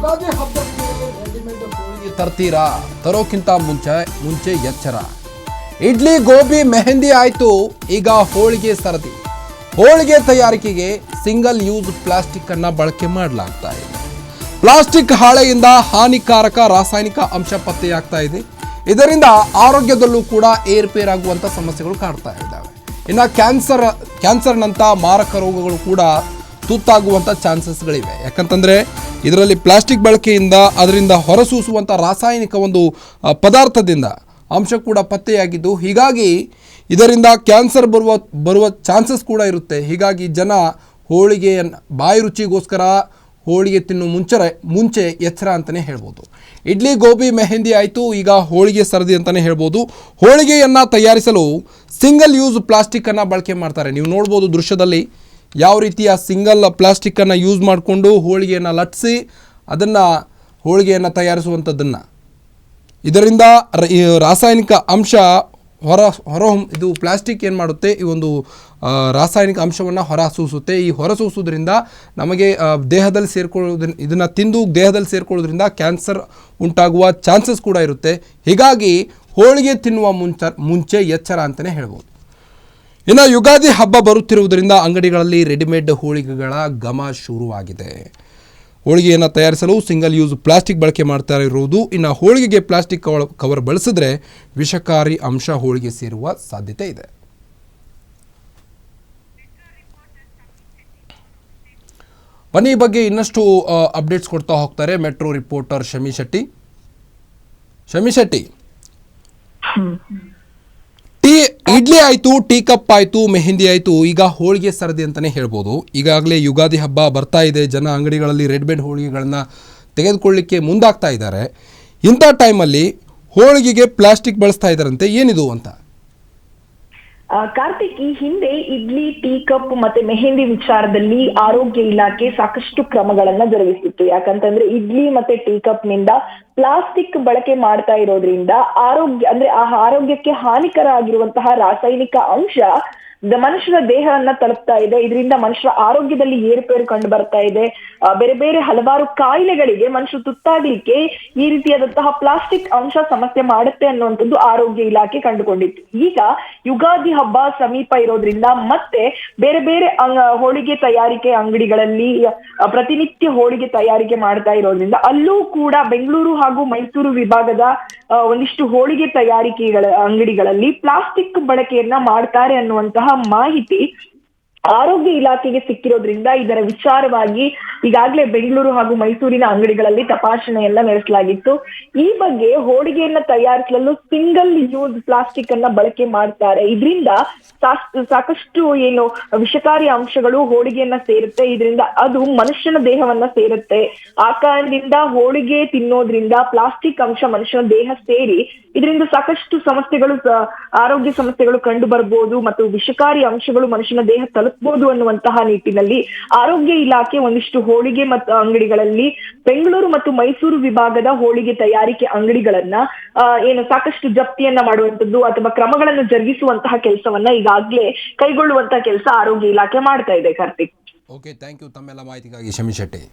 ಯುಗಾದಿ ಹಬ್ಬಕ್ಕೆ ರೆಡಿಮೇಡ್ ಹೋಳಿಗೆ ತರ್ತೀರಾ? ತರೋಕ್ಕಿಂತ ಮುಂಚೆ ಎಚ್ಚರ. ಇಡ್ಲಿ, ಗೋಬಿ, ಮೆಹಂದಿ ಆಯ್ತು, ಈಗ ಹೋಳಿಗೆ ಸರದಿ. ಹೋಳಿಗೆ ತಯಾರಿಕೆಗೆ ಸಿಂಗಲ್ ಯೂಸ್ ಪ್ಲಾಸ್ಟಿಕ್ ಅನ್ನ ಬಳಕೆ ಮಾಡಲಾಗ್ತಾ ಇದೆ. ಪ್ಲಾಸ್ಟಿಕ್ ಹಾಳೆಯಿಂದ ಹಾನಿಕಾರಕ ರಾಸಾಯನಿಕ ಅಂಶ ಪತ್ತೆಯಾಗ್ತಾ ಇದೆ. ಇದರಿಂದ ಆರೋಗ್ಯದಲ್ಲೂ ಕೂಡ ಏರ್ಪೇರಾಗುವಂಥ ಸಮಸ್ಯೆಗಳು ಕಾಡ್ತಾ ಇದ್ದಾವೆ. ಇನ್ನು ಕ್ಯಾನ್ಸರ್ನಂಥ ಮಾರಕ ರೋಗಗಳು ಕೂಡ ತುತ್ತಾಗುವಂಥ ಚಾನ್ಸಸ್ಗಳಿವೆ. ಯಾಕಂತಂದರೆ ಇದರಲ್ಲಿ ಪ್ಲಾಸ್ಟಿಕ್ ಬಳಕೆಯಿಂದ ಅದರಿಂದ ಹೊರಸೂಸುವಂಥ ರಾಸಾಯನಿಕ ಒಂದು ಪದಾರ್ಥದಿಂದ ಅಂಶ ಕೂಡ ಪತ್ತೆಯಾಗಿದ್ದು, ಹೀಗಾಗಿ ಇದರಿಂದ ಕ್ಯಾನ್ಸರ್ ಬರುವ ಚಾನ್ಸಸ್ ಕೂಡ ಇರುತ್ತೆ. ಹೀಗಾಗಿ ಜನ ಹೋಳಿಗೆಯನ್ನು ಬಾಯಿ ರುಚಿಗೋಸ್ಕರ ಹೋಳಿಗೆ ತಿನ್ನೋ ಮುಂಚೆ ಎಚ್ಚರ ಅಂತಲೇ ಹೇಳ್ಬೋದು. ಇಡ್ಲಿ, ಗೋಬಿ, ಮೆಹಂದಿ ಆಯಿತು, ಈಗ ಹೋಳಿಗೆ ಸರದಿ ಅಂತಲೇ ಹೇಳ್ಬೋದು. ಹೋಳಿಗೆಯನ್ನು ತಯಾರಿಸಲು ಸಿಂಗಲ್ ಯೂಸ್ ಪ್ಲಾಸ್ಟಿಕ್ಕನ್ನು ಬಳಕೆ ಮಾಡ್ತಾರೆ. ನೀವು ನೋಡ್ಬೋದು ದೃಶ್ಯದಲ್ಲಿ ಯಾವ ರೀತಿಯ ಸಿಂಗಲ್ ಪ್ಲಾಸ್ಟಿಕ್ಕನ್ನು ಯೂಸ್ ಮಾಡಿಕೊಂಡು ಹೋಳಿಗೆಯನ್ನು ಲಟ್ಟಿಸಿ ಅದನ್ನು ಹೋಳಿಗೆಯನ್ನು ತಯಾರಿಸುವಂಥದ್ದನ್ನು, ಇದರಿಂದ ರಾಸಾಯನಿಕ ಅಂಶ ಇದು ಪ್ಲಾಸ್ಟಿಕ್ ಏನು ಮಾಡುತ್ತೆ, ಈ ಒಂದು ರಾಸಾಯನಿಕ ಅಂಶವನ್ನು ಹೊರಸೂಸುತ್ತೆ. ಈ ಹೊರಸೂಸೋದ್ರಿಂದ ನಮಗೆ ದೇಹದಲ್ಲಿ ಇದನ್ನು ತಿಂದು ದೇಹದಲ್ಲಿ ಸೇರಿಕೊಳ್ಳೋದ್ರಿಂದ ಕ್ಯಾನ್ಸರ್ ಉಂಟಾಗುವ ಚಾನ್ಸಸ್ ಕೂಡ ಇರುತ್ತೆ. ಹೀಗಾಗಿ ಹೋಳಿಗೆ ತಿನ್ನುವ ಮುಂಚೆ ಎಚ್ಚರ ಅಂತಲೇ ಹೇಳ್ಬೋದು. ಇನ್ನು ಯುಗಾದಿ ಹಬ್ಬ ಬರುತ್ತಿರುವುದರಿಂದ ಅಂಗಡಿಗಳಲ್ಲಿ ರೆಡಿಮೇಡ್ ಹೋಳಿಗೆಗಳ ಘಮ ಶುರುವಾಗಿದೆ. ಹೋಳಿಗೆಯನ್ನು ತಯಾರಿಸಲು ಸಿಂಗಲ್ ಯೂಸ್ ಪ್ಲಾಸ್ಟಿಕ್ ಬಳಕೆ ಮಾಡ್ತಾ ಇರುವುದು. ಇನ್ನು ಹೋಳಿಗೆಗೆ ಪ್ಲಾಸ್ಟಿಕ್ ಕವರ್ ಬಳಸಿದ್ರೆ ವಿಷಕಾರಿ ಅಂಶ ಹೋಳಿಗೆ ಸೇರುವ ಸಾಧ್ಯತೆ ಇದೆ. ಬನ್ನಿ, ಈ ಬಗ್ಗೆ ಇನ್ನಷ್ಟು ಅಪ್ಡೇಟ್ಸ್ ಕೊಡ್ತಾ ಹೋಗ್ತಾರೆ ಮೆಟ್ರೋ ರಿಪೋರ್ಟರ್ ಶಮಿ ಶೆಟ್ಟಿ. ಇಡ್ಲಿ ಆಯಿತು, ಟೀ ಕಪ್ ಆಯಿತು, ಮೆಹಂದಿ ಆಯಿತು, ಈಗ ಹೋಳಿಗೆ ಸರದಿ ಅಂತಲೇ ಹೇಳ್ಬೋದು. ಈಗಾಗಲೇ ಯುಗಾದಿ ಹಬ್ಬ ಬರ್ತಾ ಇದೆ. ಜನ ಅಂಗಡಿಗಳಲ್ಲಿ ರೆಡಿಮೇಡ್ ಹೋಳಿಗೆಗಳನ್ನು ತೆಗೆದುಕೊಳ್ಳಿಕ್ಕೆ ಮುಂದಾಗ್ತಾ ಇದ್ದಾರೆ. ಇಂಥ ಟೈಮಲ್ಲಿ ಹೋಳಿಗೆಗೆ ಪ್ಲಾಸ್ಟಿಕ್ ಬಳಸ್ತಾ ಇದ್ದಾರಂತೆ. ಏನಿದು ಅಂತ? ಕಾರ್ತಿಕ್, ಈ ಹಿಂದೆ ಇಡ್ಲಿ, ಟೀ ಕಪ್ ಮತ್ತೆ ಮೆಹಂದಿ ವಿಚಾರದಲ್ಲಿ ಆರೋಗ್ಯ ಇಲಾಖೆ ಸಾಕಷ್ಟು ಕ್ರಮಗಳನ್ನ ಜರುಗಿಸಿತ್ತು. ಯಾಕಂತಂದ್ರೆ ಇಡ್ಲಿ ಮತ್ತೆ ಟೀ ಕಪ್ ನಿಂದ ಪ್ಲಾಸ್ಟಿಕ್ ಬಳಕೆ ಮಾಡ್ತಾ ಇರೋದ್ರಿಂದ ಆರೋಗ್ಯಕ್ಕೆ ಹಾನಿಕರ ಆಗಿರುವಂತಹ ರಾಸಾಯನಿಕ ಅಂಶ ಮನುಷ್ಯರ ದೇಹವನ್ನ ತಲುಪ್ತಾ ಇದೆ. ಇದರಿಂದ ಮನುಷ್ಯರ ಆರೋಗ್ಯದಲ್ಲಿ ಏರುಪೇರು ಕಂಡು ಬರ್ತಾ ಇದೆ. ಬೇರೆ ಬೇರೆ ಹಲವಾರು ಕಾಯಿಲೆಗಳಿಗೆ ಮನುಷ್ಯರು ತುತ್ತಾಗ್ಲಿಕ್ಕೆ ಈ ರೀತಿಯಾದಂತಹ ಪ್ಲಾಸ್ಟಿಕ್ ಅಂಶ ಸಮಸ್ಯೆ ಮಾಡುತ್ತೆ ಅನ್ನುವಂಥದ್ದು ಆರೋಗ್ಯ ಇಲಾಖೆ ಕಂಡುಕೊಂಡಿತ್ತು. ಈಗ ಯುಗಾದಿ ಹಬ್ಬ ಸಮೀಪ ಇರೋದ್ರಿಂದ ಮತ್ತೆ ಬೇರೆ ಬೇರೆ ಹೋಳಿಗೆ ತಯಾರಿಕೆ ಅಂಗಡಿಗಳಲ್ಲಿ ಪ್ರತಿನಿತ್ಯ ಹೋಳಿಗೆ ತಯಾರಿಕೆ ಮಾಡ್ತಾ ಇರೋದ್ರಿಂದ ಅಲ್ಲೂ ಕೂಡ ಬೆಂಗಳೂರು ಹಾಗೂ ಮೈಸೂರು ವಿಭಾಗದ ಒಂದಿಷ್ಟು ಹೋಳಿಗೆ ತಯಾರಿಕೆಗಳ ಅಂಗಡಿಗಳಲ್ಲಿ ಪ್ಲಾಸ್ಟಿಕ್ ಬಳಕೆಯನ್ನ ಮಾಡ್ತಾರೆ ಅನ್ನುವಂತಹ ಮಾಹಿತಿ ಆರೋಗ್ಯ ಇಲಾಖೆಗೆ ಸಿಕ್ಕಿರೋದ್ರಿಂದ ಇದರ ವಿಚಾರವಾಗಿ ಈಗಾಗಲೇ ಬೆಂಗಳೂರು ಹಾಗೂ ಮೈಸೂರಿನ ಅಂಗಡಿಗಳಲ್ಲಿ ತಪಾಸಣೆಯನ್ನ ನಡೆಸಲಾಗಿತ್ತು. ಈ ಬಗ್ಗೆ ಹೋಳಿಗೆಯನ್ನ ತಯಾರಿಸಲು ಸಿಂಗಲ್ ಯೂಸ್ ಪ್ಲಾಸ್ಟಿಕ್ ಅನ್ನ ಬಳಕೆ ಮಾಡ್ತಾರೆ. ಇದರಿಂದ ಸಾಕಷ್ಟು ವಿಷಕಾರಿ ಅಂಶಗಳು ಹೋಳಿಗೆಯನ್ನ ಸೇರುತ್ತೆ. ಇದರಿಂದ ಅದು ಮನುಷ್ಯನ ದೇಹವನ್ನ ಸೇರುತ್ತೆ. ಆ ಕಾರಣದಿಂದ ಹೋಳಿಗೆ ತಿನ್ನೋದ್ರಿಂದ ಪ್ಲಾಸ್ಟಿಕ್ ಅಂಶ ಮನುಷ್ಯನ ದೇಹ ಸೇರಿ ಇದರಿಂದ ಸಾಕಷ್ಟು ಸಮಸ್ಯೆಗಳು, ಆರೋಗ್ಯ ಸಮಸ್ಯೆಗಳು ಕಂಡು ಬರ್ಬೋದು ಮತ್ತು ವಿಷಕಾರಿ ಅಂಶಗಳು ಮನುಷ್ಯನ ದೇಹ ತಲುಪಬಹುದು ಅನ್ನುವಂತಹ ನಿಟ್ಟಿನಲ್ಲಿ ಆರೋಗ್ಯ ಇಲಾಖೆ ಒಂದಿಷ್ಟು ಹೋಳಿಗೆ ಮತ್ತು ಅಂಗಡಿಗಳಲ್ಲಿ ಬೆಂಗಳೂರು ಮತ್ತು ಮೈಸೂರು ವಿಭಾಗದ ಹೋಳಿಗೆ ತಯಾರಿಕೆ ಅಂಗಡಿಗಳನ್ನ ಸಾಕಷ್ಟು ಜಪ್ತಿಯನ್ನ ಮಾಡುವಂತದ್ದು ಅಥವಾ ಕ್ರಮಗಳನ್ನು ಜರುಗಿಸುವಂತಹ ಕೆಲಸವನ್ನ ಈಗಾಗಲೇ ಕೈಗೊಳ್ಳುವಂತಹ ಕೆಲಸ ಆರೋಗ್ಯ ಇಲಾಖೆ ಮಾಡ್ತಾ ಇದೆ. ಕಾರ್ತಿಕ್, ಓಕೆ, ಥ್ಯಾಂಕ್ ಯು ತಮ್ಮೆಲ್ಲ ಮಾಹಿತಿಗಾಗಿ ಶಮಿ ಶೆಟ್ಟಿ.